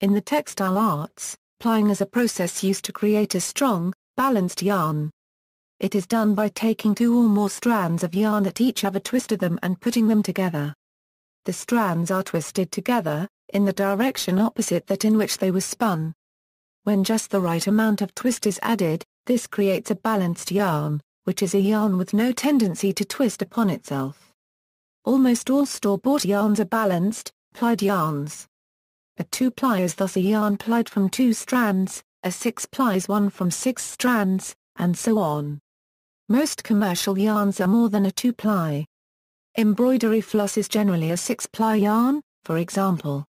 In the textile arts, plying is a process used to create a strong, balanced yarn. It is done by taking two or more strands of yarn that each have a twist to them and putting them together. The strands are twisted together, in the direction opposite that in which they were spun. When just the right amount of twist is added, this creates a balanced yarn, which is a yarn with no tendency to twist upon itself. Almost all store-bought yarns are balanced, plied yarns. A 2-ply is thus a yarn plied from 2 strands, a 6-ply is one from 6 strands, and so on. Most commercial yarns are more than a 2-ply. Embroidery floss is generally a 6-ply yarn, for example.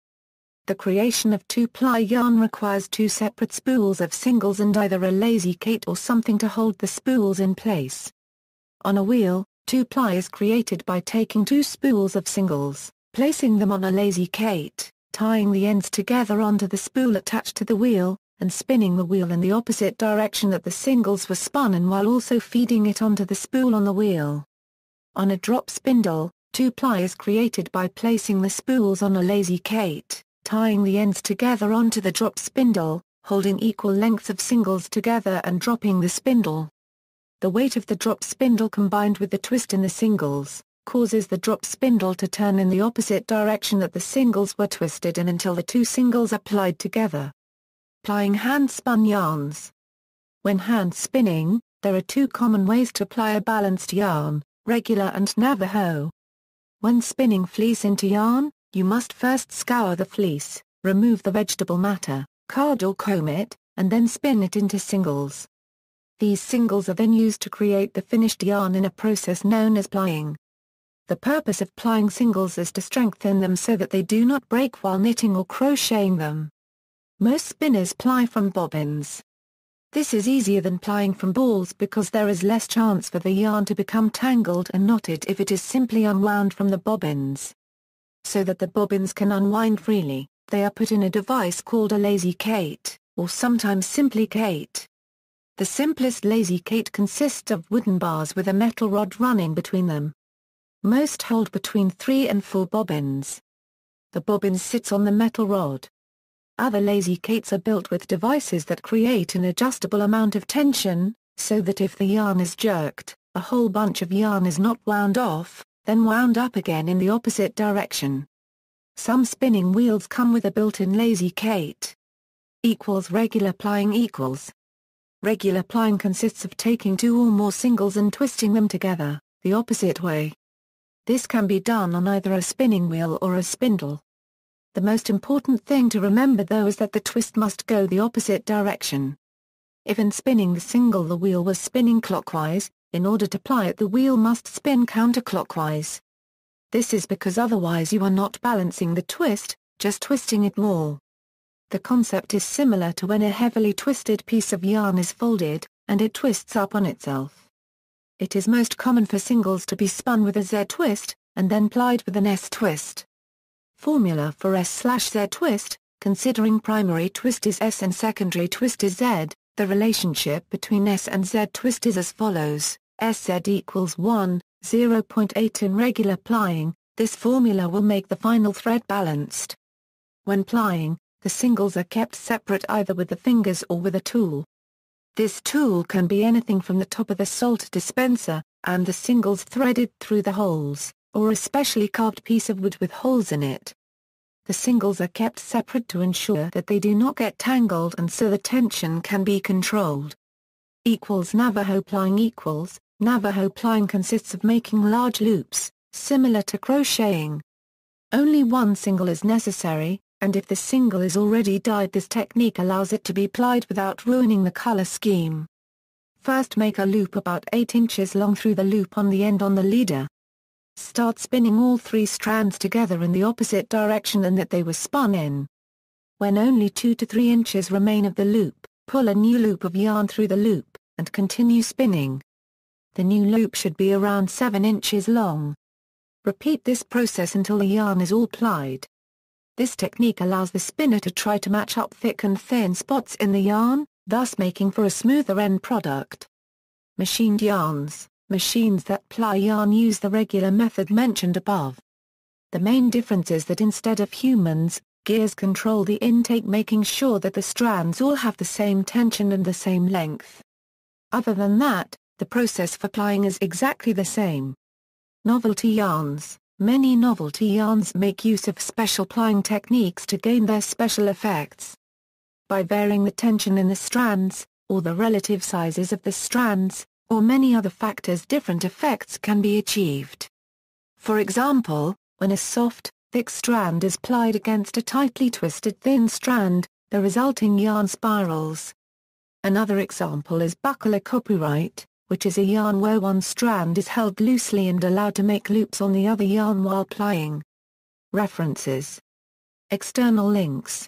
The creation of 2-ply yarn requires 2 separate spools of singles and either a lazy kate or something to hold the spools in place. On a wheel, 2-ply is created by taking 2 spools of singles, placing them on a lazy kate, tying the ends together onto the spool attached to the wheel, and spinning the wheel in the opposite direction that the singles were spun in while also feeding it onto the spool on the wheel. On a drop spindle, 2-ply is created by placing the spools on a lazy kate, tying the ends together onto the drop spindle, holding equal lengths of singles together and dropping the spindle. The weight of the drop spindle combined with the twist in the singles, causes the drop spindle to turn in the opposite direction that the singles were twisted in until the 2 singles are plied together. Plying hand-spun yarns. When hand spinning, there are 2 common ways to ply a balanced yarn, regular and Navajo. When spinning fleece into yarn, you must first scour the fleece, remove the vegetable matter, card or comb it, and then spin it into singles. These singles are then used to create the finished yarn in a process known as plying. The purpose of plying singles is to strengthen them so that they do not break while knitting or crocheting them. Most spinners ply from bobbins. This is easier than plying from balls because there is less chance for the yarn to become tangled and knotted if it is simply unwound from the bobbins. So that the bobbins can unwind freely, they are put in a device called a lazy kate, or sometimes simply kate. The simplest lazy kate consists of wooden bars with a metal rod running between them. Most hold between 3 and 4 bobbins. The bobbin sits on the metal rod. Other lazy kates are built with devices that create an adjustable amount of tension, so that if the yarn is jerked, a whole bunch of yarn is not wound off, then wound up again in the opposite direction. Some spinning wheels come with a built-in lazy kate. Regular plying. Regular plying consists of taking 2 or more singles and twisting them together, the opposite way. This can be done on either a spinning wheel or a spindle. The most important thing to remember though is that the twist must go the opposite direction. If in spinning the single the wheel was spinning clockwise, in order to ply it the wheel must spin counterclockwise. This is because otherwise you are not balancing the twist, just twisting it more. The concept is similar to when a heavily twisted piece of yarn is folded, and it twists up on itself. It is most common for singles to be spun with a Z-twist, and then plied with an S-twist. Formula for S/Z twist: considering primary twist is S and secondary twist is Z, the relationship between S and Z twist is as follows: SZ equals 1, 0.8 in regular plying. This formula will make the final thread balanced. When plying, the singles are kept separate either with the fingers or with a tool. This tool can be anything from the top of the salt dispenser, and the singles threaded through the holes, or a specially carved piece of wood with holes in it. The singles are kept separate to ensure that they do not get tangled and so the tension can be controlled. Navajo plying. Navajo plying consists of making large loops, similar to crocheting. Only one single is necessary, and if the single is already dyed this technique allows it to be plied without ruining the color scheme. First make a loop about 8 inches long through the loop on the end on the leader. Start spinning all 3 strands together in the opposite direction and that they were spun in. When only 2 to 3 inches remain of the loop, pull a new loop of yarn through the loop, and continue spinning. The new loop should be around 7 inches long. Repeat this process until the yarn is all plied. This technique allows the spinner to try to match up thick and thin spots in the yarn, thus making for a smoother end product. Machined yarns. Machines that ply yarn use the regular method mentioned above. The main difference is that instead of humans, Gears control the intake, making sure that the strands all have the same tension and the same length. Other than that, the process for plying is exactly the same. Novelty yarns. Many novelty yarns make use of special plying techniques to gain their special effects. By varying the tension in the strands, or the relative sizes of the strands, or many other factors, different effects can be achieved. For example, when a soft, thick strand is plied against a tightly twisted thin strand, the resulting yarn spirals. Another example is buckler copyright, which is a yarn where one strand is held loosely and allowed to make loops on the other yarn while plying. References. External links.